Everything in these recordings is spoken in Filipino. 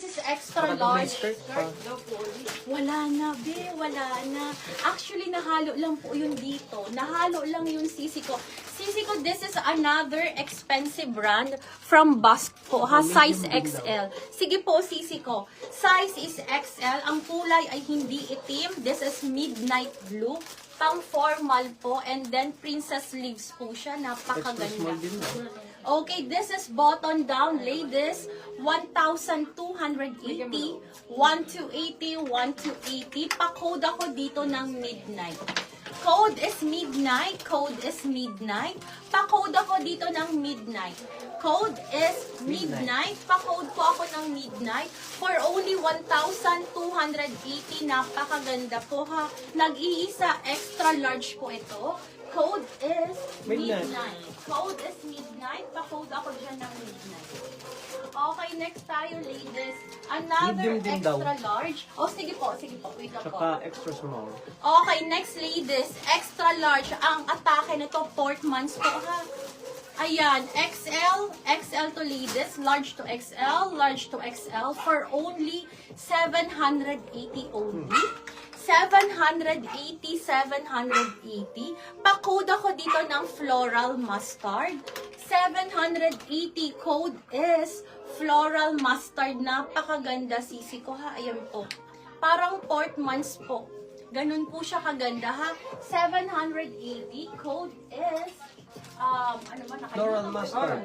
This is extra large. Wala na, be. Wala na. Actually, nahalo lang po yun dito. Nahalo lang yung sisi ko. Sisi ko, this is another expensive brand from Basque po, ha? Size XL. Sige po, sisi ko. Size is XL. Ang kulay ay hindi itim. This is midnight blue. Pang formal po. And then, princess sleeves po siya. Napakaganda. Okay, this is button down, ladies. 1,280, 1,280, 1,280. Pa-code ako dito ng midnight. Code is midnight. Code is midnight. Pa-code ako dito ng midnight. Code is midnight. Pa-code ko ako ng midnight. For only 1,280. Napakaganda po, ha. Nag-iisa extra large po ito. Code is midnight. Code is midnight. Pa-code ako dyan ng midnight. Okay, next tayo, ladies. Another extra large. Oh, sige po. Wait lang po. Saka extra small. Okay, next, ladies. Extra large. Ang atake nito, Portmans po, ha. Ayan, XL to ladies, large to XL, large to XL for only 780 only. 780, 780. Pa-code ako dito ng floral mustard. 780 code is floral mustard. Napakaganda, sisi ko, ha. Ayan po. Parang Portmans po. Ganun po siya kaganda, ha. 780 code is ano ba nakalimutan? Floral mustard.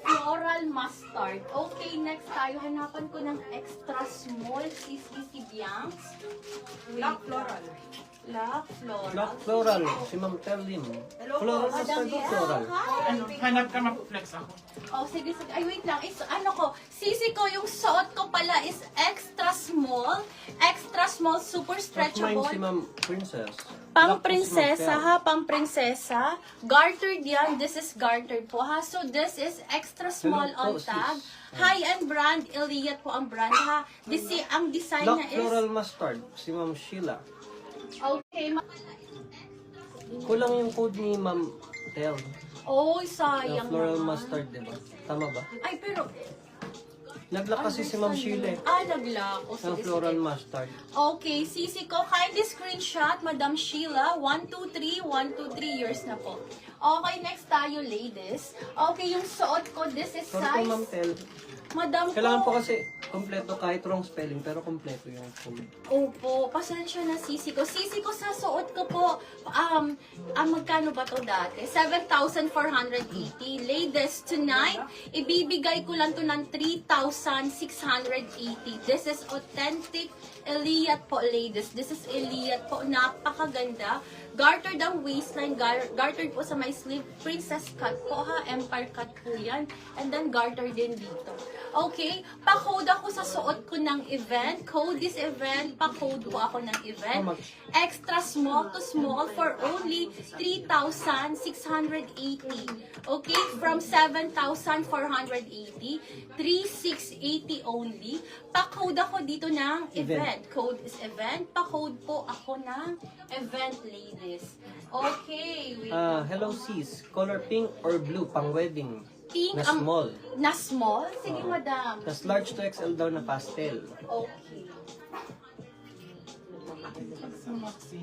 Floral mustard. Okay, next tayo. Hanapan ko ng extra small si Biancs. Black floral. Black floral. Black floral. Si Ma'am Tellim. Floral mustard o floral? Ano, hanap ka mapuflex ako. Oh, sige. Ay, wait lang. Ano ko, sisi ko, yung suot ko pala is extra small. Extra small, super Tapos stretchable. si Ma'am Princess. Pang Black prinsesa, si Ma'am ha? Pang prinsesa. Gartered yan. This is gartered po, ha? So, this is extra small Hello on po, tag. sis. High-end brand. Iliad po ang brand, ha? Ang design Black niya is... floral mustard. Si Ma'am Sheila. Okay. Kulang yung code ni Ma'am Tel. Oh, Yung sayang floral naman. mustard, diba? Tama ba? Ay, pero... Naglock kasi si Ma'am Sheila. Naglock. O, Ng sige, floral sige. mustard. Okay, sisi ko, kindly screenshot, Madam Sheila, 123, 123 years na po. Okay, next tayo, ladies. Okay, yung suot ko, this is Sorry po, Ma'am size. Tel. Madam Kailangan po ko. kasi kompleto kahit wrong spelling, pero kompleto yung code. Opo, pasensya na sisi ko. Sisi ko sa suot ko po, magkano ba to dati? 7,480. Ladies, tonight, ibibigay ko lang to ng 3,680. This is authentic Iliad po, ladies. This is Iliad po. Napakaganda. Gartered ang waistline. Gartered po sa my sleeve. Princess cut po, ha. Empire cut po yan. And then gartered din dito. Okay? Pa-code ako sa suot ko ng event. Code this event. Pa-code po ako ng event. How much? Extra small to small for only 3,680. Okay? From 7,480. 3,680 only. Pa-code ako dito ng event. Code is event. Pa-code po ako ng event, ladies. Okay. Wait. Hello sis. Color pink or blue pang wedding? Pink Na ang- small. Na small? Sige, madam. Tas large to XL daw na pastel. Okay. Sa Maxi.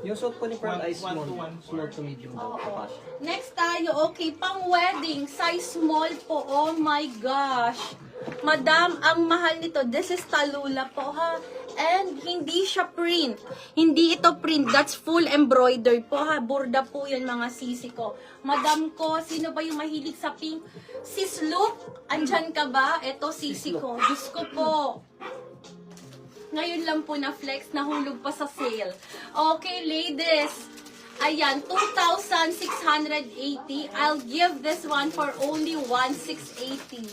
Yung suot ko ni Pearl ay small. 1 to 1. Small to medium daw. Oo. Pas. Next tayo, okay, pang wedding, size small po. Oh my gosh. Madam, ang mahal nito. This is Talula po, ha. And hindi siya print. Hindi ito print. That's full embroidered po, ha. Burda po yun, mga sisi ko. Madam ko, sino ba yung mahilig sa pink? Sis Luke, andyan ka ba? Ito, sisi ko. Diyos ko po. Ngayon lang po na flex, nahulog pa sa sale. Okay, ladies. Ayan, 2,680. I'll give this one for only 1,680.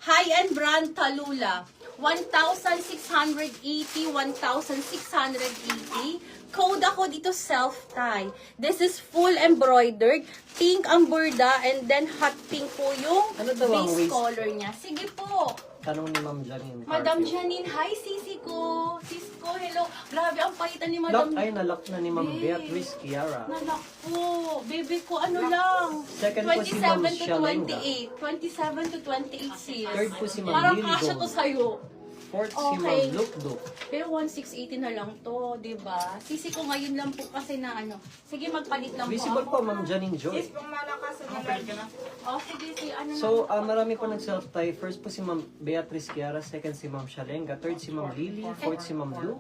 High-end brand Talula. 1,680, 1,680. Code ako dito self-tie. This is full embroidered. Pink ang burda and then hot pink po yung Ano daw ang base waist? color niya. Sige po. Tanong ni Ma'am Janine. Madam Janine, hi sisi ko. Sis ko, hello. Grabe ang pait Napalitan ni Lock, Madam. ay, nalock na ni Ma'am Beatrice Kiara. Nalak po. Baby ko, ano lang. Second po si Ma'am 27 to Shalenga. 28. 27 to 28 sis. Third po si Ma'am Parang Lily kasya to Gong. sa'yo. Fourth si Okay. Ma'am Lukduk. Pero 1680 na lang to, di ba? Sisi ko ngayon lang po kasi na ano. Sige, magpalit lang Visible po po, Ma'am Janine Joy. Pang malakas na large. Oh, sige, sige. Ano So, marami po nag-self-tie. First po si Ma'am Beatrice Kiara, second si Ma'am Shalenga, third si Ma'am Lily, fourth si Ma'am Lu,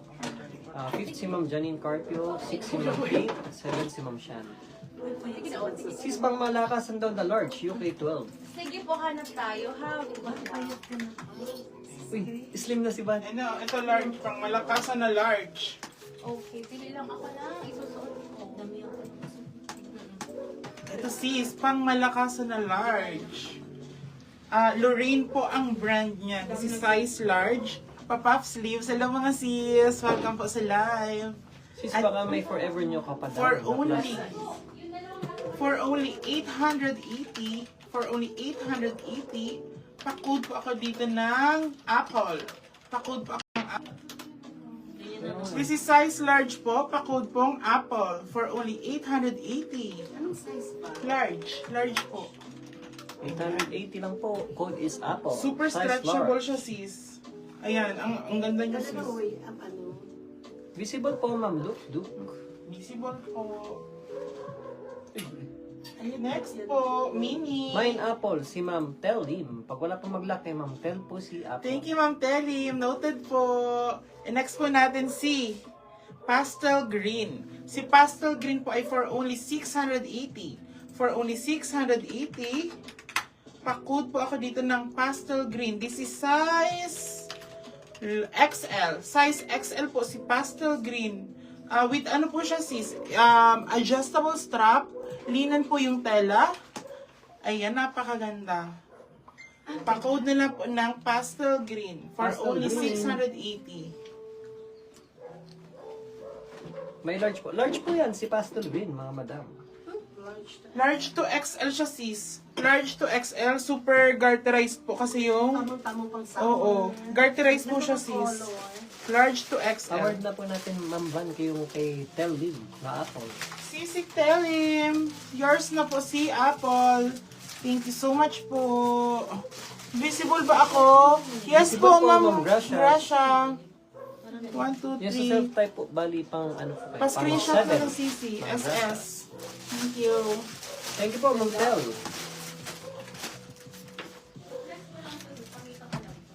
fifth si Ma'am Janine Carpio, sixth si Ma'am Kate, seventh si Ma'am Shan. Sige na, oh, sige. Sis Bang Malakasan daw the large, UK 12. Sige po, hanap tayo, ha? Uy, slim na si Van. Ano, ito large. Pang malakasan na large. Okay, pili lang ako na. Isusuot ko. Dami ako. Ito sis, pang malakasan na large. Lorraine po ang brand niya. Kasi size large. Pa-puff sleeves. Hello mga sis. Welcome po sa live. Sis baka may forever nyo ka pa daw. For na only, plus. for only 880, pa-code po ako dito ng Apple. Pa-code po ako ng Apple. This is size large po, pa-code pong Apple for only 880. Anong size ba? Large, large po. 880 lang po. Code is Apple. Super Size stretchable large. siya sis. Ayan, ang ganda niya sis. Visible po, Ma'am Lukduk. Visible po. Next po, mini. Mine Apple, si Ma'am Telim. Pag wala pong maglaki, Ma'am Tel po si Apple. Thank you, Ma'am Telim. Noted po. And next po natin si Pastel Green. Si Pastel Green po ay for only 680. For only 680, pa-code po ako dito ng Pastel Green. This is size XL. Size XL po si Pastel Green. With ano po siya sis? Adjustable strap. Linan po yung tela. Ayan, napakaganda. Pa-code nila po ng Pastel Green for Pastel only green. 680. May large po. Large po yan, si Pastel Green, mga madam. Large to XL siya sis. Large to XL, super garterized po kasi yung... Oo, garterized po siya sis. Large to Award XL. na po natin, Ma'am Van, kayo kay Telim na Apple. Sisig Telim, yours na po si Apple. Thank you so much po. Visible ba ako? Yes Visible po, po, Ma'am Ma'am Gracia. Gracia. 1, 2, Yung sa 3. self-type po, bali pang ano po kayo? Pa-screenshot pang na 7. ng Sisi, Ma'am SS. Thank you. Thank you po, Ma'am Tel.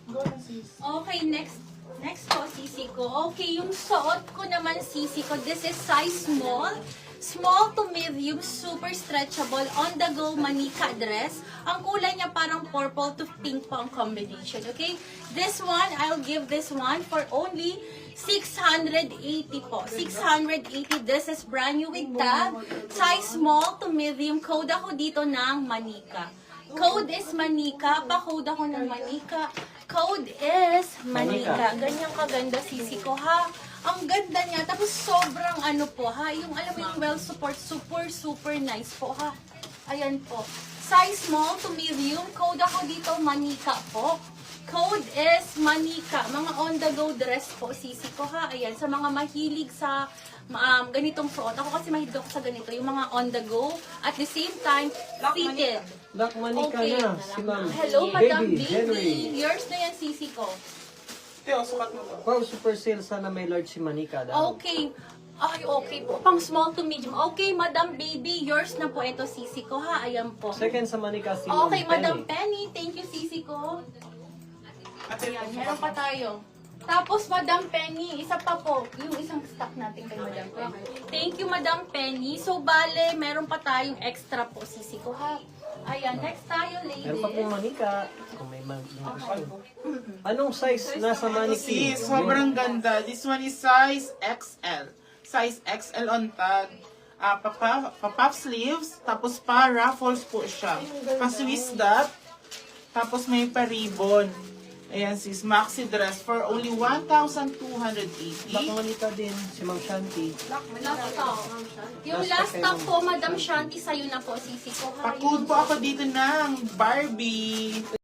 Go na sis. Okay, next po, sisi ko. Okay, yung suot ko naman, sisi ko, this is size small. Small to medium, super stretchable, on-the-go manika dress. Ang kulay niya parang purple to pink po ang combination, okay? This one, I'll give this one for only 680 po. 680, this is brand new with tag. Size small to medium, code ako dito ng manika. Code is manika, pa-code ako ng manika. Code is manika. Ganyan kaganda, sisi ko, ha? Ang ganda niya. Tapos sobrang ano po, ha? Yung alam mo yung well support, super nice po, ha? Ayan po. Size small to medium. Code ako dito, manika po. Code is manika. Mga on-the-go dress po, sisi ko, ha? Ayan, sa mga mahilig sa ganitong suot. Ako kasi mahilig ako sa ganito. Yung mga on-the-go. At the same time, fitted. Lock manika Okay. na, si Ma'am. Hello, Madam Baby, Henry. Baby. Yours na yan, sisi ko. Teo, sukat mo to. Wow, super sale. Sana may large si Manika daw. Okay. Ay, okay po. Pang small to medium. Okay, Madam Baby. Yours na po ito, sisi ko, ha? Ayan po. Second sa Manika si Ma'am Okay, Madam Penny. Penny. Thank you, sisi ko. Ate, Ayan, meron pa tayo. Tapos, Madam Penny, isa pa po. Yung isang stock natin kay Madam Penny. Thank you, Madam Penny. So, bale, meron pa tayong extra po, sisi ko, ha? Ayan, next tayo, ladies. Meron pa pong Manika. Kung may gusto. Anong size nasa mannequin? sis, sobrang ganda. This one is size XL. Size XL on tag. Pa-puff sleeves, tapos pa-ruffles po siya. Pa-Swiss dot, tapos may pa-ribbon. Ayan sis, maxi dress for only 1,280. Baka Manika din, si Ma'am Shanti. Last stock. Yung last stock po, Madam Shanti, sa'yo na po, sisi ko, ha? Pa-code po ako dito ng Barbie.